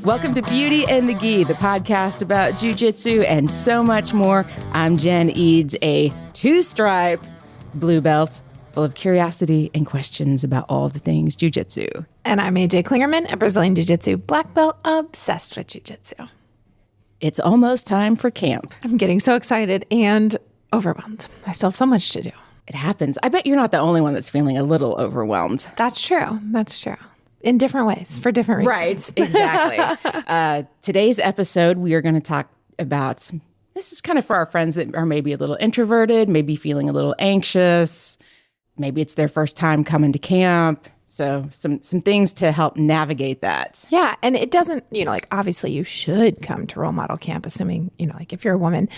Welcome to Beauty and the Gi, the podcast about Jiu Jitsu and so much more. I'm Jen Eads, a two-stripe blue belt full of curiosity and questions about all the things Jiu Jitsu. And I'm AJ Klingerman, a Brazilian Jiu Jitsu black belt obsessed with Jiu Jitsu. It's almost time for camp. I'm getting so excited and overwhelmed. I still have so much to do. It happens. I bet you're not the only one that's feeling a little overwhelmed. That's true. That's true. In different ways, for different reasons. Right, exactly. Today's episode, we are going to talk about, this is kind of for our friends that are maybe a little introverted, maybe feeling a little anxious. Maybe it's their first time coming to camp. So some things to help navigate that. Yeah. And it doesn't, obviously you should come to role model camp, assuming, if you're a woman,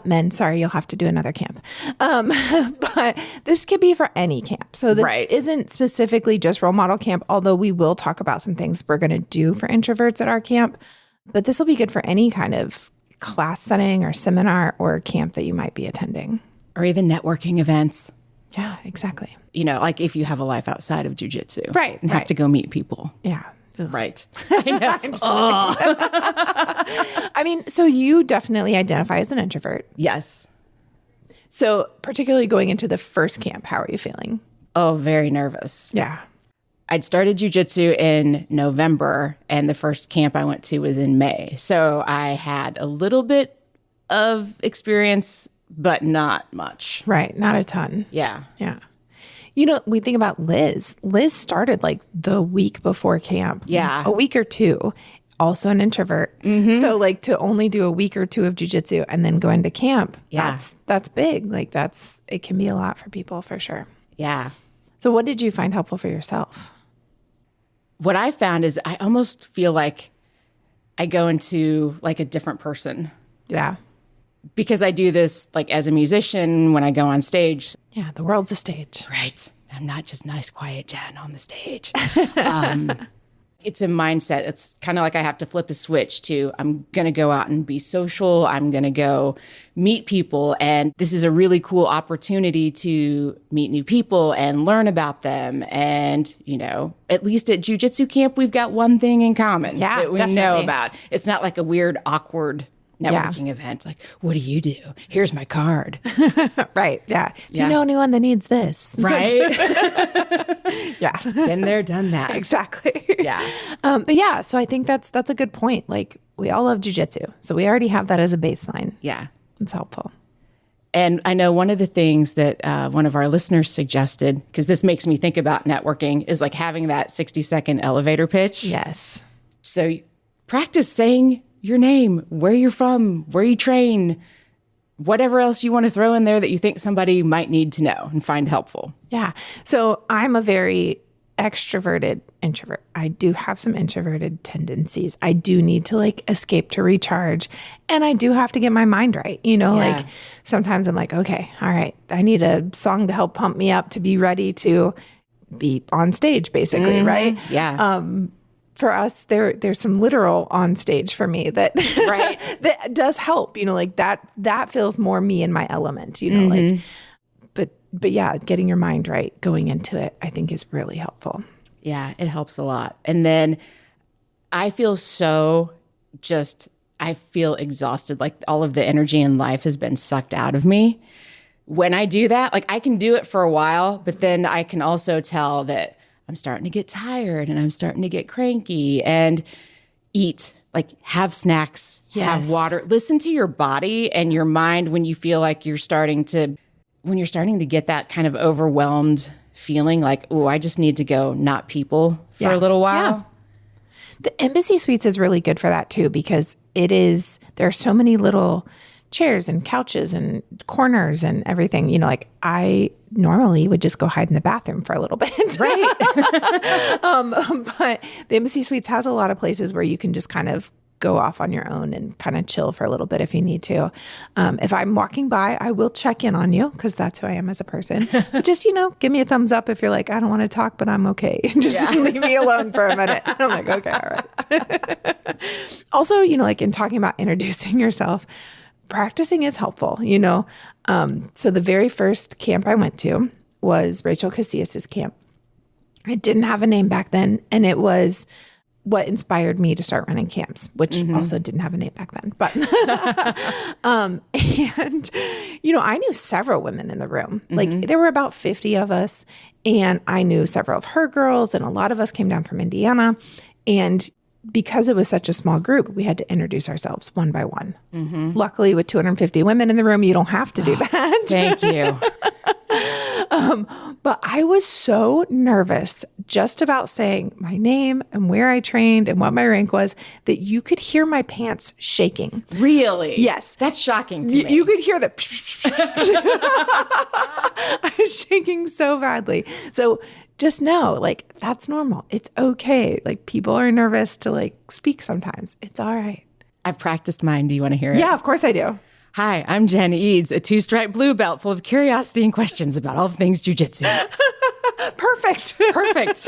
men, sorry, you'll have to do another camp. But this could be for any camp. So this isn't specifically just role model camp, although we will talk about some things we're going to do for introverts at our camp. But this will be good for any kind of class setting or seminar or camp that you might be attending. Or even networking events. Yeah, exactly. Like if you have a life outside of jiu-jitsu. Right. And have to go meet people. Yeah. Ugh. Right. I know. So you definitely identify as an introvert. Yes. So particularly going into the first camp, how are you feeling? Oh, very nervous. Yeah. I'd started jiu-jitsu in November, and the first camp I went to was in May. So I had a little bit of experience, but not much. Right. Not a ton. Yeah. Yeah. We think about Liz. Liz started like the week before camp. Yeah. A week or two. Also an introvert. Mm-hmm. So to only do a week or two of jiu-jitsu and then go into camp, that's big. It can be a lot for people for sure. Yeah. So what did you find helpful for yourself? What I found is I almost feel like I go into like a different person. Yeah. Because I do this as a musician when I go on stage. Yeah, the world's a stage. Right. I'm not just nice, quiet Jen on the stage. It's a mindset. It's kind of like I have to flip a switch to I'm going to go out and be social. I'm going to go meet people. And this is a really cool opportunity to meet new people and learn about them. And, at least at Jiu Jitsu camp, we've got one thing in common that we know about. It's not like a weird, awkward networking event. Like, what do you do? Here's my card. Right. Yeah. Do you know anyone that needs this? Right. Yeah. Been there, done that. Exactly. Yeah. So I think that's a good point. We all love jiu-jitsu. So we already have that as a baseline. Yeah. It's helpful. And I know one of the things that one of our listeners suggested, because this makes me think about networking, is having that 60-second elevator pitch. Yes. So practice saying your name, where you're from, where you train, whatever else you want to throw in there that you think somebody might need to know and find helpful. Yeah. So I'm a very extroverted introvert. I do have some introverted tendencies. I do need to escape to recharge, and I do have to get my mind right. Sometimes I'm okay, all right, I need a song to help pump me up to be ready to be on stage basically. Mm-hmm. Right. Yeah. For us, there's some literal on stage for me that that does help. That feels more me in my element. Mm-hmm. But yeah, getting your mind right going into it, I think is really helpful. Yeah, it helps a lot. And then I feel I feel exhausted. All of the energy in life has been sucked out of me. When I do that, I can do it for a while, but then I can also tell that I'm starting to get tired and I'm starting to get cranky, and eat, have snacks, have water, listen to your body and your mind when you feel like you're starting to get that kind of overwhelmed feeling I just need to go not people for a little while. Yeah. The Embassy Suites is really good for that too, because there are so many little chairs and couches and corners and everything. I normally would just go hide in the bathroom for a little bit. Right. But the Embassy Suites has a lot of places where you can just kind of go off on your own and kind of chill for a little bit if you need to. If I'm walking by, I will check in on you because that's who I am as a person. But just, give me a thumbs up if you're I don't want to talk, but I'm okay. Just leave me alone for a minute. I'm okay, all right. Also, in talking about introducing yourself, practicing is helpful, So the very first camp I went to was Rachel Casillas' camp. I didn't have a name back then, and it was what inspired me to start running camps, which also didn't have a name back then. But, and, I knew several women in the room. Like there were about 50 of us, and I knew several of her girls, and a lot of us came down from Indiana. And because it was such a small group, we had to introduce ourselves one by one. Luckily, with 250 women in the room, you don't have to do that. Thank you. But I was so nervous just about saying my name and where I trained and what my rank was that you could hear my pants shaking. Really? Yes. That's shocking to me. You could hear the I was shaking so badly. So just know, like, that's normal. It's okay. Like, people are nervous to, like, speak sometimes. It's all right. I've practiced mine. Do you want to hear it? Yeah, of course I do. Hi, I'm Jen Eads, a 2-stripe blue belt full of curiosity and questions about all things jiu-jitsu. Perfect. Perfect.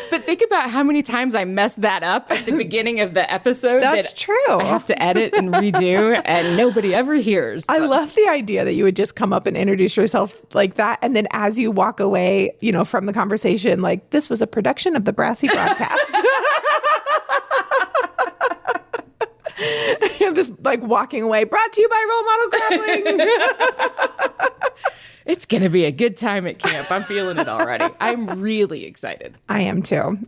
But think about how many times I messed that up at the beginning of the episode. That's true. I have to edit and redo, and nobody ever hears. I love the idea that you would just come up and introduce yourself like that. And then as you walk away, from the conversation, like, this was a production of the Brassy broadcast. This like walking away, brought to you by Role Model Grappling. It's going to be a good time at camp. I'm feeling it already. I'm really excited. I am too.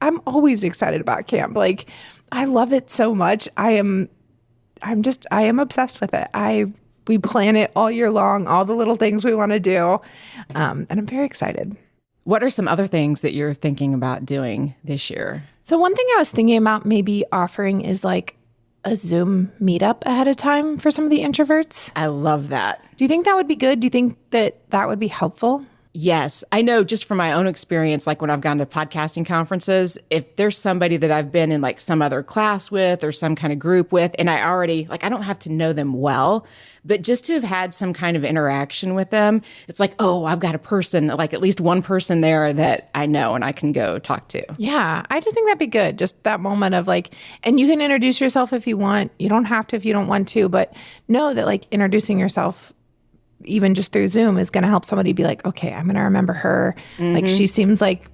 I'm always excited about camp. Like, I love it so much. I am obsessed with it. We plan it all year long, all the little things we want to do. And I'm very excited. What are some other things that you're thinking about doing this year? So one thing I was thinking about maybe offering is like a Zoom meetup ahead of time for some of the introverts. I love that. Do you think that would be good? Do you think that would be helpful? Yes. I know just from my own experience, like when I've gone to podcasting conferences, if there's somebody that I've been in like some other class with or some kind of group with, and I already, like, I don't have to know them well, but just to have had some kind of interaction with them, it's like, oh, I've got a person, like at least one person there that I know and I can go talk to. Yeah. I just think that'd be good. Just that moment of like, and you can introduce yourself if you want. You don't have to if you don't want to, but know that like introducing yourself even just through Zoom is going to help somebody be like, okay, I'm going to remember her. Like, she seems like,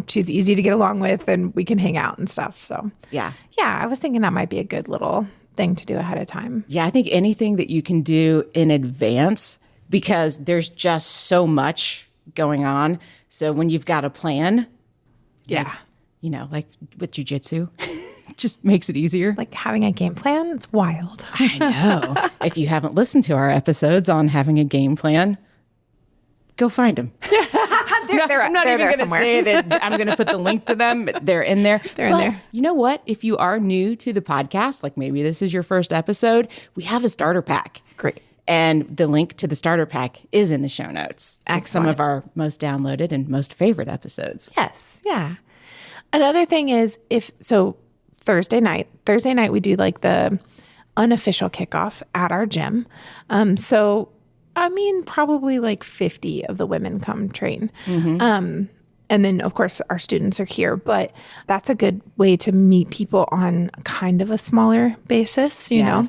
she's easy to get along with and we can hang out and stuff. So yeah, I was thinking that might be a good little thing to do ahead of time. Yeah, I think anything that you can do in advance, because there's just so much going on. So when you've got a plan, like with jiu-jitsu, just makes it easier. Like having a game plan, it's wild. I know. If you haven't listened to our episodes on having a game plan, go find them. I'm not even going to say that I'm going to put the link to them. They're in there. They're in there. You know what? If you are new to the podcast, like maybe this is your first episode, we have a starter pack. Great. And the link to the starter pack is in the show notes. Excellent. Some of our most downloaded and most favorite episodes. Yes. Yeah. Another thing is Thursday night we do like the unofficial kickoff at our gym. Probably like 50 of the women come train. And then of course our students are here, but that's a good way to meet people on kind of a smaller basis, you know,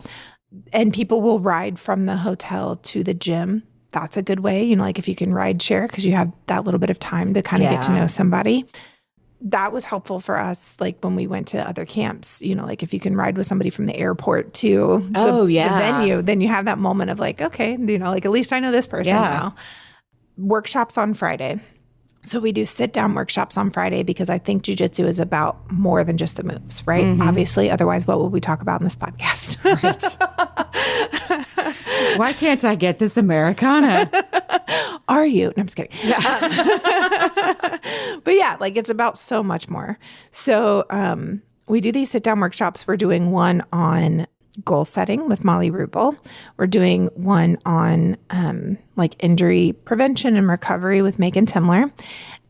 and people will ride from the hotel to the gym. That's a good way, like if you can ride share, because you have that little bit of time to kind of get to know somebody. That was helpful for us, like when we went to other camps, like if you can ride with somebody from the airport to the venue, then you have that moment of like, okay, like at least I know this person now. Workshops on Friday. So we do sit-down workshops on Friday because I think jiu-jitsu is about more than just the moves, right? Obviously, otherwise, what would we talk about in this podcast? Right. Why can't I get this Americana? Are you? No, I'm just kidding. But yeah, like it's about so much more. So we do these sit-down workshops. We're doing one on goal setting with Molly Rubel. We're doing one on like injury prevention and recovery with Megan Timler.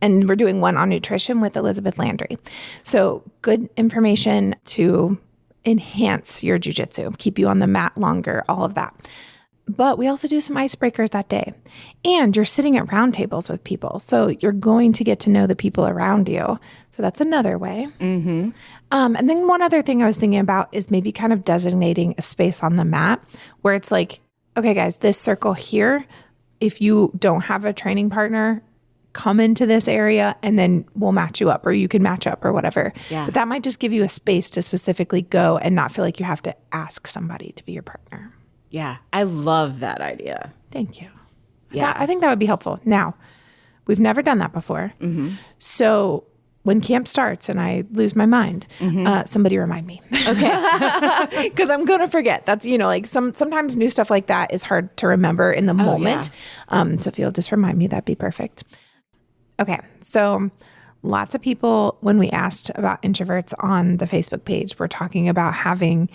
And we're doing one on nutrition with Elizabeth Landry. So good information to enhance your jiu-jitsu, keep you on the mat longer, all of that. But we also do some icebreakers that day. And you're sitting at round tables with people. So you're going to get to know the people around you. So that's another way. And then one other thing I was thinking about is maybe kind of designating a space on the mat where it's like, okay, guys, this circle here, if you don't have a training partner, come into this area and then we'll match you up, or you can match up or whatever. Yeah. But that might just give you a space to specifically go and not feel like you have to ask somebody to be your partner. Yeah. I love that idea. Thank you. Yeah. I think that would be helpful. Now, we've never done that before. So when camp starts and I lose my mind, somebody remind me. Okay. Because I'm going to forget. That's, like sometimes new stuff like that is hard to remember in the moment. So if you'll just remind me, that'd be perfect. Okay. So lots of people, when we asked about introverts on the Facebook page, were talking about having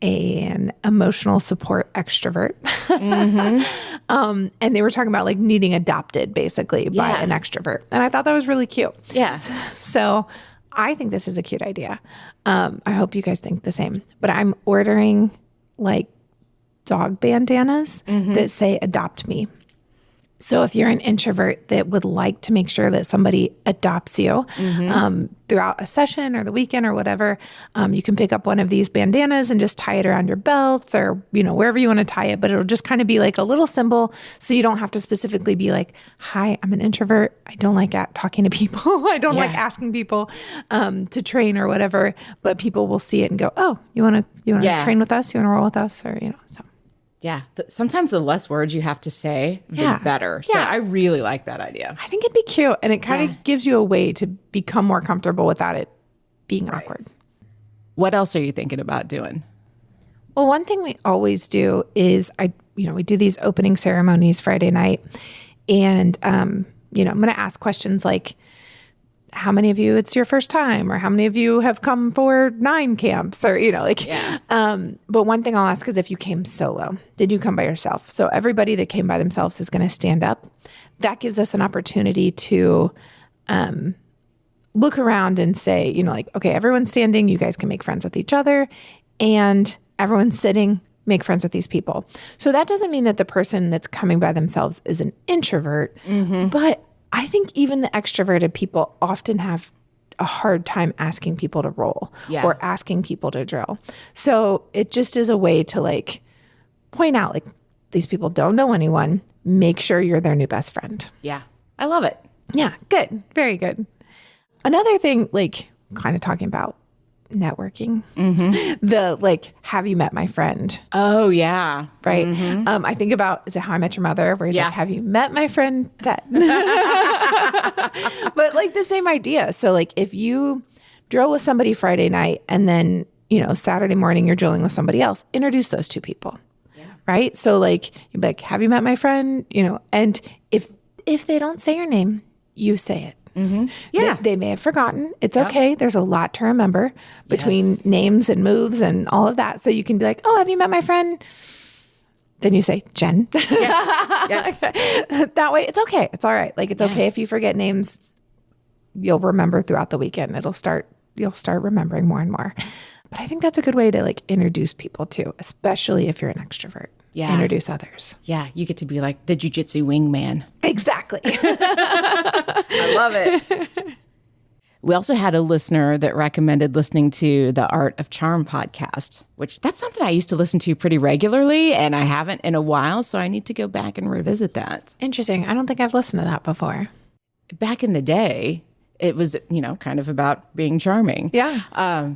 an emotional support extrovert. And they were talking about like needing adopted basically by an extrovert. And I thought that was really cute. Yeah. So I think this is a cute idea. I hope you guys think the same. But I'm ordering like dog bandanas that say adopt me. So if you're an introvert that would like to make sure that somebody adopts you throughout a session or the weekend or whatever, you can pick up one of these bandanas and just tie it around your belt or, wherever you want to tie it. But it'll just kind of be like a little symbol. So you don't have to specifically be like, hi, I'm an introvert. I don't like talking to people. I don't like asking people to train or whatever. But people will see it and go, oh, you want to train with us? You want to roll with us? Or, so. Yeah. Sometimes the less words you have to say, the better. So I really like that idea. I think it'd be cute. And it kind of gives you a way to become more comfortable without it being awkward. What else are you thinking about doing? Well, one thing we always do is we do these opening ceremonies Friday night. And, I'm going to ask questions like, how many of you it's your first time, or how many of you have come for 9 camps, or, but one thing I'll ask is if you came solo, did you come by yourself? So everybody that came by themselves is going to stand up. That gives us an opportunity to look around and say, okay, everyone's standing, you guys can make friends with each other, and everyone's sitting, make friends with these people. So that doesn't mean that the person that's coming by themselves is an introvert, but I think even the extroverted people often have a hard time asking people to roll or asking people to drill. So it just is a way to like point out like these people don't know anyone. Make sure you're their new best friend. Yeah. I love it. Yeah. Good. Very good. Another thing, like kind of talking about networking, the like, have you met my friend? Oh, yeah. Right. I think about, is it How I Met Your Mother? Where he's like, have you met my friend Ted? But like the same idea. So like if you drill with somebody Friday night and then, Saturday morning you're drilling with somebody else, introduce those two people. Yeah. Right. So like, you'd be like, have you met my friend? And if they don't say your name, you say it. Yeah. They may have forgotten. It's okay. There's a lot to remember between names and moves and all of that. So you can be like, oh, have you met my friend? Then you say, Jen. Yes. That way it's okay. It's all right. Like it's okay if you forget names. You'll remember throughout the weekend. You'll start remembering more and more. But I think that's a good way to like introduce people too, especially if you're an extrovert. Yeah. Introduce others. Yeah. You get to be like the Jiu Jitsu wingman. Exactly. I love it. We also had a listener that recommended listening to the Art of Charm podcast, which that's something I used to listen to pretty regularly, and I haven't in a while, so I need to go back and revisit that. Interesting. I don't think I've listened to that before. Back in the day, it was, kind of about being charming. Yeah.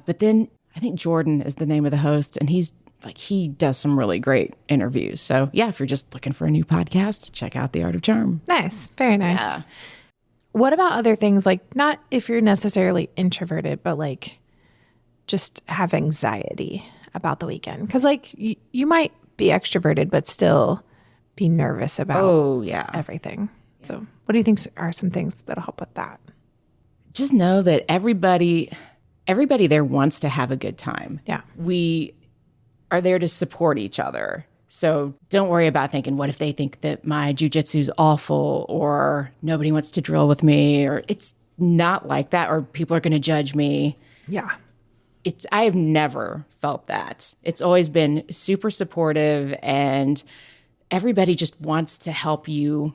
But then I think Jordan is the name of the host, and he does some really great interviews. So yeah, if you're just looking for a new podcast, check out The Art of Charm. Nice. Very nice. Yeah. What about other things, like not if you're necessarily introverted, but like just have anxiety about the weekend? Because like you might be extroverted, but still be nervous about everything. Yeah. So what do you think are some things that'll help with that? Just know that everybody there wants to have a good time. Yeah. We are there to support each other. So don't worry about thinking, what if they think that my jiu-jitsu is awful, or nobody wants to drill with me, or it's not like that, or people are going to judge me. Yeah. I have never felt that. It's always been super supportive, and everybody just wants to help you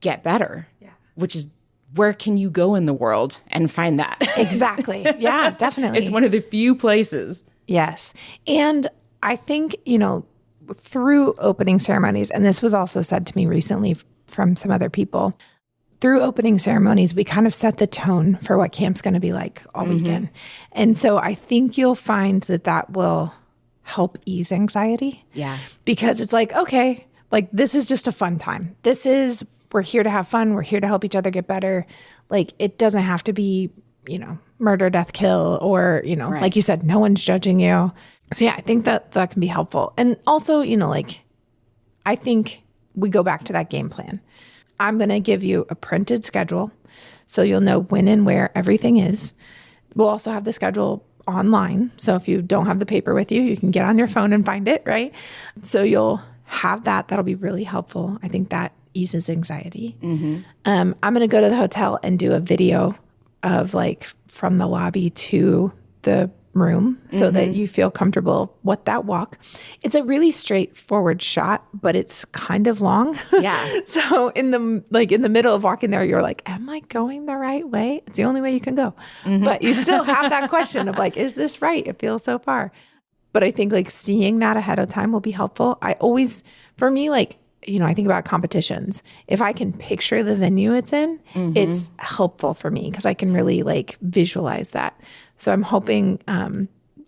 get better, which is, where can you go in the world and find that? Exactly. Yeah, definitely. It's one of the few places. Yes. And I think, through opening ceremonies, and this was also said to me recently from some other people, through opening ceremonies, we kind of set the tone for what camp's going to be like all weekend. And so I think you'll find that will help ease anxiety. Yeah. Because it's like, okay, like this is just a fun time. We're here to have fun. We're here to help each other get better. Like it doesn't have to be, murder, death, kill, or, Right. like you said, no one's judging you. So yeah, I think that can be helpful. And also, I think we go back to that game plan. I'm going to give you a printed schedule so you'll know when and where everything is. We'll also have the schedule online. So if you don't have the paper with you, you can get on your phone and find it, right? So you'll have that. That'll be really helpful. I think that eases anxiety. I'm going to go to the hotel and do a video of like from the lobby to the room so that you feel comfortable with that walk. It's a really straightforward shot, but it's kind of long. Yeah. So in the middle of walking there, you're like, am I going the right way? It's the only way you can go. But you still have that question of like, is this right? It feels so far. But I think like seeing that ahead of time will be helpful. For me, like, I think about competitions. If I can picture the venue it's in, it's helpful for me because I can really like visualize that. So I'm hoping,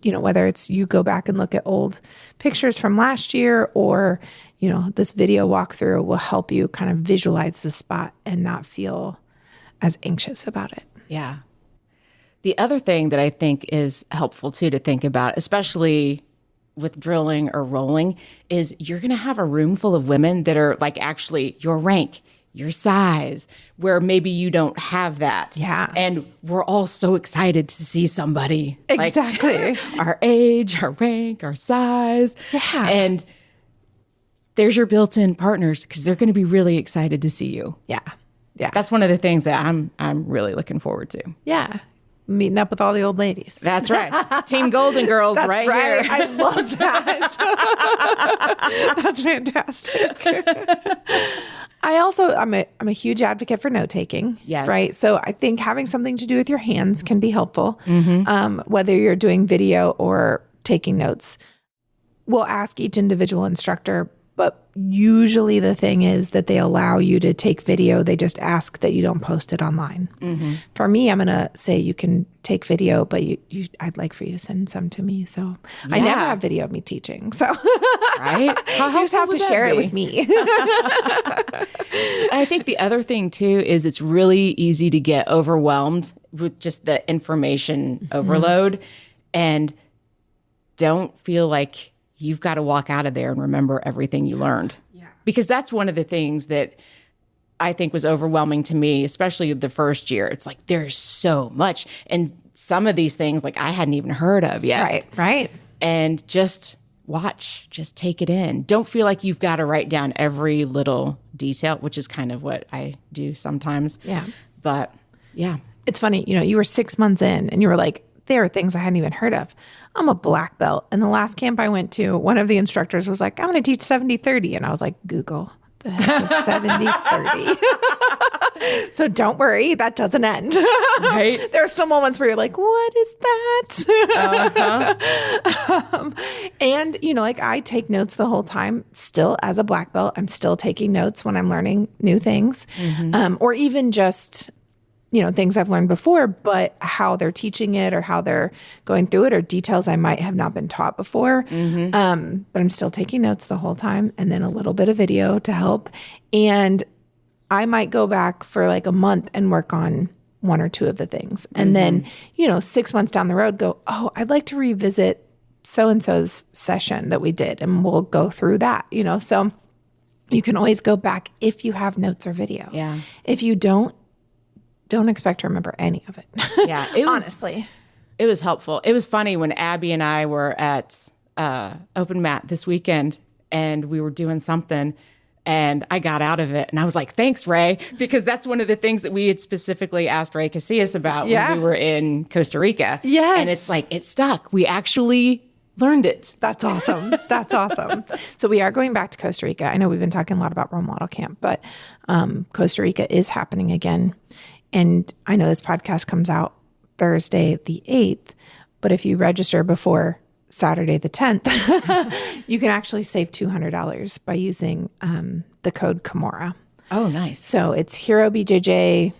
whether it's you go back and look at old pictures from last year or, this video walkthrough will help you kind of visualize the spot and not feel as anxious about it. Yeah. The other thing that I think is helpful too to think about, especially with drilling or rolling, is you're going to have a room full of women that are like actually your rank, your size, where maybe you don't have that. Yeah. And we're all so excited to see somebody Exactly. like our age, our rank, our size. Yeah. And there's your built-in partners because they're going to be really excited to see you. Yeah. Yeah. That's one of the things that I'm really looking forward to. Yeah. Meeting up with all the old ladies. That's right. Team Golden Girls. That's right right. here. I love that. That's fantastic. I'm a huge advocate for note taking. Yes. Right. So I think having something to do with your hands can be helpful. Whether you're doing video or taking notes. We'll ask each individual instructor, but usually the thing is that they allow you to take video. They just ask that you don't post it online. For me, I'm going to say you can take video, but I'd like for you to send some to me. So I never have video of me teaching. So Right? How you just have to share it with me. I think the other thing too is it's really easy to get overwhelmed with just the information overload and don't feel like you've got to walk out of there and remember everything you learned. Yeah. Because that's one of the things that I think was overwhelming to me, especially the first year. It's like, there's so much. And some of these things like I hadn't even heard of yet. Right. And just watch, just take it in. Don't feel like you've got to write down every little detail, which is kind of what I do sometimes. Yeah. But yeah. It's funny, you were 6 months in and you were like, there are things I hadn't even heard of. I'm a black belt. And the last camp I went to, one of the instructors was like, I'm going to teach 70-30. And I was like, Google, the heck is 70-30? So don't worry, that doesn't end. Right? There are some moments where you're like, what is that? And, like I take notes the whole time. Still, as a black belt, I'm still taking notes when I'm learning new things. Or even just things I've learned before, but how they're teaching it or how they're going through it or details I might have not been taught before. But I'm still taking notes the whole time and then a little bit of video to help. And I might go back for like a month and work on one or two of the things. And then, 6 months down the road go, oh, I'd like to revisit so-and-so's session that we did. And we'll go through that, so you can always go back if you have notes or video. Yeah. If you don't expect to remember any of it. Yeah. Honestly. It was helpful. It was funny when Abby and I were at Open Mat this weekend and we were doing something and I got out of it and I was like, thanks, Ray, because that's one of the things that we had specifically asked Ray Casillas about when we were in Costa Rica. Yes. And it's like, it stuck. We actually learned it. That's awesome. That's awesome. So we are going back to Costa Rica. I know we've been talking a lot about Role Model Camp, but Costa Rica is happening again. And I know this podcast comes out Thursday the 8th, but if you register before Saturday the 10th, you can actually save $200 by using the code Kimura. Oh, nice. So it's herobjj.com.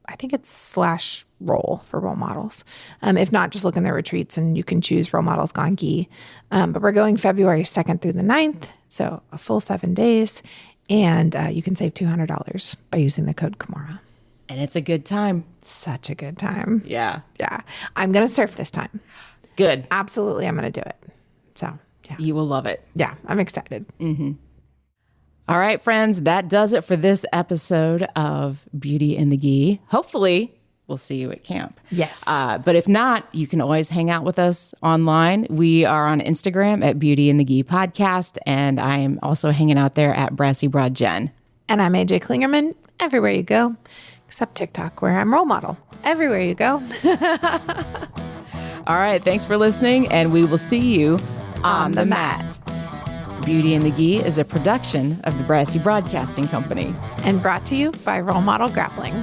I think it's /role for role models. If not, just look in their retreats and you can choose Role Models Gone Gi. But we're going February 2nd through the 9th, so a full 7 days. And you can save $200 by using the code Kimura. And it's a good time. Such a good time. Yeah. Yeah. I'm going to surf this time. Good. Absolutely, I'm going to do it. So, yeah. You will love it. Yeah, I'm excited. All right, friends, that does it for this episode of Beauty in the Gi. Hopefully, we'll see you at camp. Yes. But if not, you can always hang out with us online. We are on Instagram at Beauty in the Gi Podcast, and I am also hanging out there at Brassy Broad Jen. And I'm AJ Klingerman, everywhere you go, except TikTok, where I'm role model. Everywhere you go. All right, thanks for listening, and we will see you on the mat. Beauty in the Gi is a production of the Brassy Broadcasting Company. And brought to you by Role Model Grappling.